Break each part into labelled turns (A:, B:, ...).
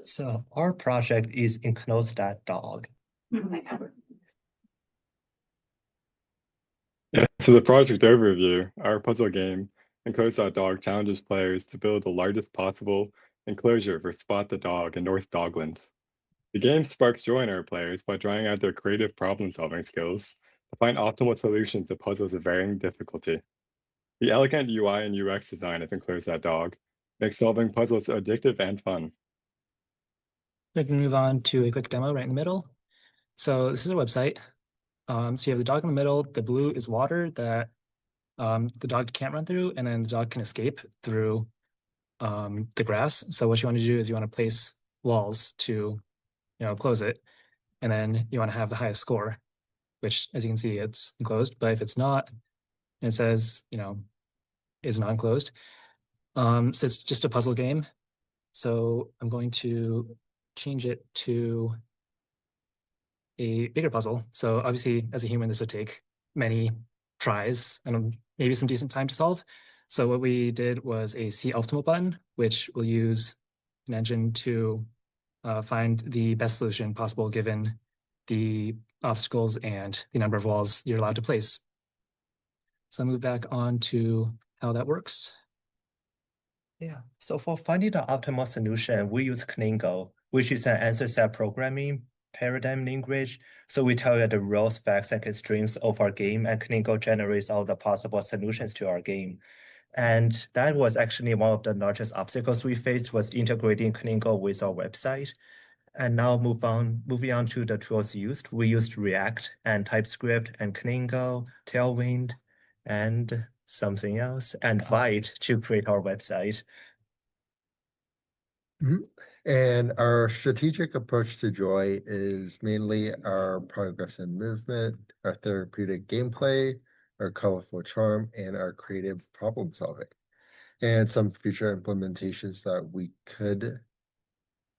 A: So our project is enclose that dog.
B: Yeah, so the project overview, our puzzle game, Enclose.dog challenges players to build the largest possible enclosure for Spot the Dog in North Dogland. The game sparks joy in our players by drawing out their creative problem-solving skills to find optimal solutions to puzzles of varying difficulty. The elegant UI and UX design of Enclose.dog makes solving puzzles addictive and fun.
C: We can move on to a quick demo right in the middle. So this is our website. So you have the dog in the middle. The blue is water that the dog can't run through, and then the dog can escape through the grass. So what you want to do is you want to place walls to, close it, and then you want to have the highest score, which, as you can see, it's enclosed. But if it's not, and it says, is not enclosed. So it's just a puzzle game. So I'm going to change it to a bigger puzzle. So obviously, as a human, this would take many tries and maybe some decent time to solve. So what we did was a C optimal button, which will use an engine to find the best solution possible given the obstacles and the number of walls you're allowed to place. So I'll move back on to how that works.
A: Yeah. So for finding the optimal solution, we use Klingo, which is an answer set programming paradigm language. So we tell you the roles, facts, and constraints of our game, and Klingo generates all the possible solutions to our game. And that was actually one of the largest obstacles we faced was integrating Klingo with our website. And now moving on to the tools used. We used React and TypeScript and Klingo, Tailwind, and something else, and Vite to create our website.
D: And our strategic approach to joy is mainly our progress and movement, our therapeutic gameplay, our colorful charm, and our creative problem solving. And some future implementations that we could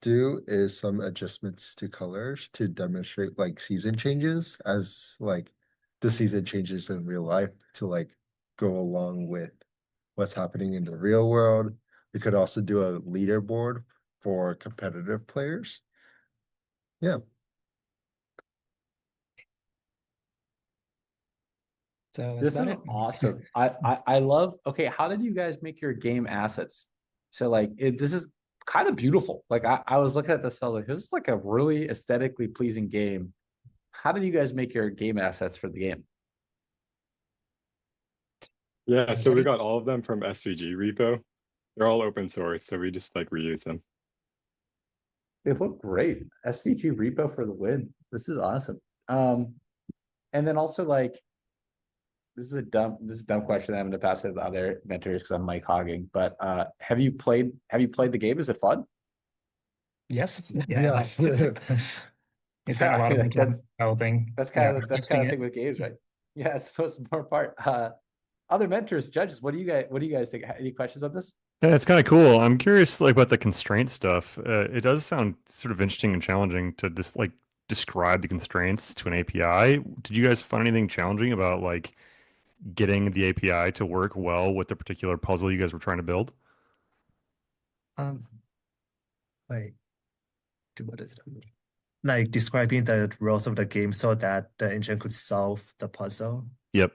D: do is some adjustments to colors to demonstrate like season changes as like the season changes in real life to like go along with what's happening in the real world. We could also do a leaderboard for competitive players. Yeah.
C: So that's
E: This
C: about
E: is
C: it.
E: awesome. I love. Okay, how did you guys make your game assets? So like this is kind of beautiful. Like I was looking at this, I was like, this is like a really aesthetically pleasing game. How did you guys make your game assets for the game?
B: Yeah, so we got all of them from SVG repo. They're all open source, so we just like reuse them.
E: They look great. SVG repo for the win. This is awesome. And then also like this is a dumb question. I'm going to pass it to the other mentors because I'm Mike hogging. But have you played the game? Is it fun?
C: Yes.
D: Yeah.
C: It's got a lot of
E: That's-
C: developing.
E: That's kind of the
C: testing
E: thing with games, right? Yeah, it's the most important part. Other mentors, judges, what do you guys think? Any questions on this?
F: Yeah, it's kind of cool. I'm curious, like, about the constraint stuff. It does sound sort of interesting and challenging to just like describe the constraints to an API. Did you guys find anything challenging about like getting the API to work well with the particular puzzle you guys were trying to build?
A: Wait, what is that? Like describing the rules of the game so that the engine could solve the puzzle.
F: Yep.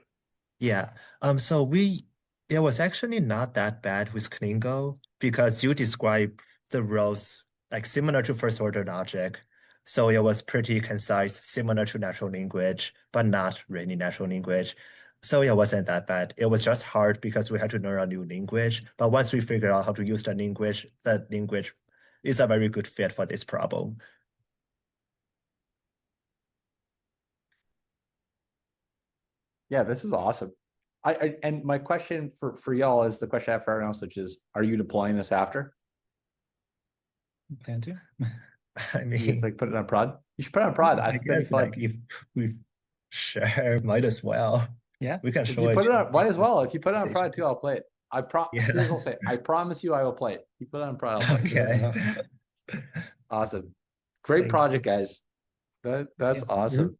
A: Yeah. So it was actually not that bad with Klingo because you describe the roles like similar to first order logic. So it was pretty concise, similar to natural language, but not really natural language. So it wasn't that bad. It was just hard because we had to learn a new language. But once we figured out how to use the language is a very good fit for this problem.
E: Yeah, this is awesome. And my question for y'all is the question I have for everyone else, which is, are you deploying this after?
C: Plan to.
A: I
E: You just
A: mean,
E: like put it on prod? You should put it on prod. I
A: I
E: think that'd be
A: guess
E: fun.
A: like if we sure might as well.
C: Yeah.
A: We can
E: If
A: show
E: you
A: it.
E: put it on, might as well. If you put it on
A: Conversation.
E: prod too, I'll play it.
A: Yeah.
E: Here's what I'll say. I promise you I will play it. You put it on prod, I'll play it.
A: Okay.
E: Awesome. Great
A: Thank
E: project, guys. That's
C: Yeah.
E: awesome.